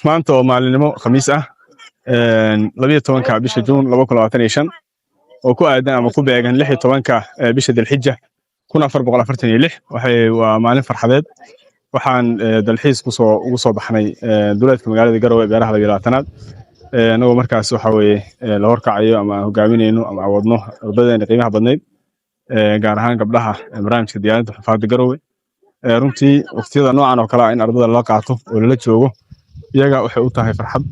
maanta oo maalinimo khamiis ah 12 bisha Juun 2025 oo ku aadan ama ku beegan 16 bisha Dilxija 1446 waa maalin farxadeed waxaan dalxiis ugu soo baxnay duleedka magaalada Garowe beeraha 12aad anagoo markaas waxa weeye la horkacayo ama hogaaminayno ama wadno ardayda qiimaha badneed gaar ahaan gabdhaha barnaamijka diyaarinta xafaadda Garowe runtii waqtiyada noocan oo kale ah in ardayda la qaato oo la joogo iyaga waxay u tahay farxad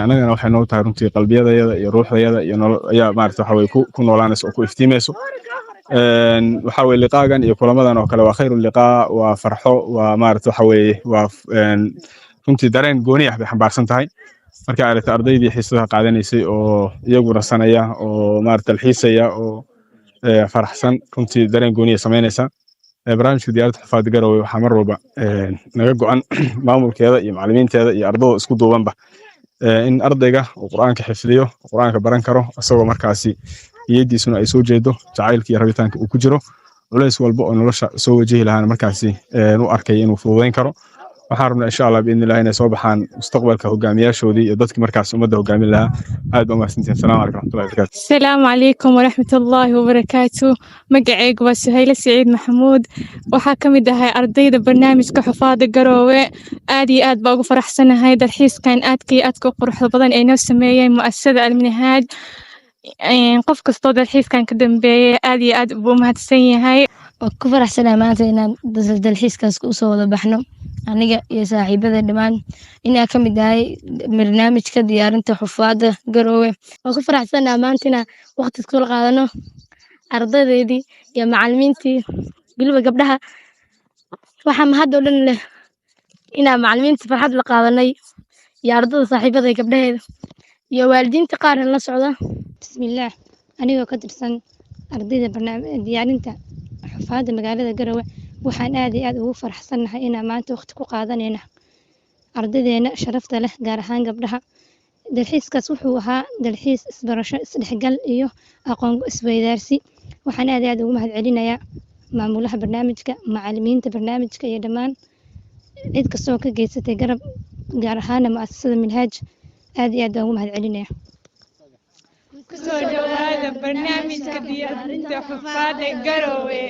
anagana waxay noo tahay runtii qalbiyadayada iyo ruuxdayada iyo ayaa maaragtay waxa weeye ku noolaanayso oo ku iftiimayso waxa weeye liqaagan iyo kulamadan oo kale waa khayrul liqaa waa farxo waa maaragtay waxa weeye waa runtii dareen gooni ah bay xambaarsan tahay marka aragtay ardaydii xiisaha qaadanaysay oo iyagu rasanaya oo maaragtay dalxiisaya oo faraxsan runtii dareen gooni ah sameynaysa barnaamijka diyaarinta xafaadda Garowe waxa mar walba naga go'an maamulkeeda iyo macallimiinteeda iyo ardayda isku duubanba in ardayga uu quraanka xifdiyo quraanka baran karo asagoo markaasi iyadiisuna ay soo jeedo jacaylka iyo rabitaanka uu ku jiro culays walba oo nolosha soo wajihi lahaana markaasi uu arkay inuu fududeyn karo waxaan rabnaa insha Allah biidnillah inay soo baxaan mustaqbalka hogaamiyaashoodii iyo dadkii markaas ummadda hogaamin lahaa aad baa mahadsantihiin salaamu calaykum warahmatullahi wabarakatuh السلام عليكم ورحمة الله وبركاته مقعيق وسهيلة سعيد محمود waxaa ka mid ahay ardayda barnaamijka xafaadda Garowe aad iyo aad baa ugu faraxsanahay dalxiiskan aadka u quruxda badan ee noo sameeyay mu'assasada Al-Minhaaj qof kastoo dalxiiskan ka dambeeyay aad iyo aad buu mahadsan yahay ku faraxsanahay maanta inaan dalxiiskaas u soo wada baxno aniga iyo saaxiibada dhamaan inaan ka mid ahay barnaamijka diyaarinta xafaadda Garowe ku faraxsanahay maanta inaan waqti isku qaadano ardaydeedii iyo macallimiintii bilba gabdhaha waxaan mahad u dhan leh inaan macallimiinta farxad la qaadanay iyo ardayda saaxiibada gabdhaheeda iyo waalidiinta qaar la socda bismillaah anigoo ka tirsan ardayda barnaamijka diyaarinta xafaadda magaalada Garowe waxaan aad iyo aad ugu faraxsanahay inaan maanta waqti ku qaadanayna ardaydeena sharafta leh gaar ahaan gabdhaha dalxiiskaas wuxuu ahaa dalxiis isbarasho isdhexgal iyo aqoon isweydaarsi waxaan aad iyo aad ugu mahad celinayaa maamulaha barnaamijka macallimiinta barnaamijka iyo dhammaan cid kastoo ka geysatay garab gaar ahaan mu'assasada Minhaaj aad iyo aad ugu mahad celinayaa kusoo dhawaada barnaamijka diyaarinta xafaadda Garowe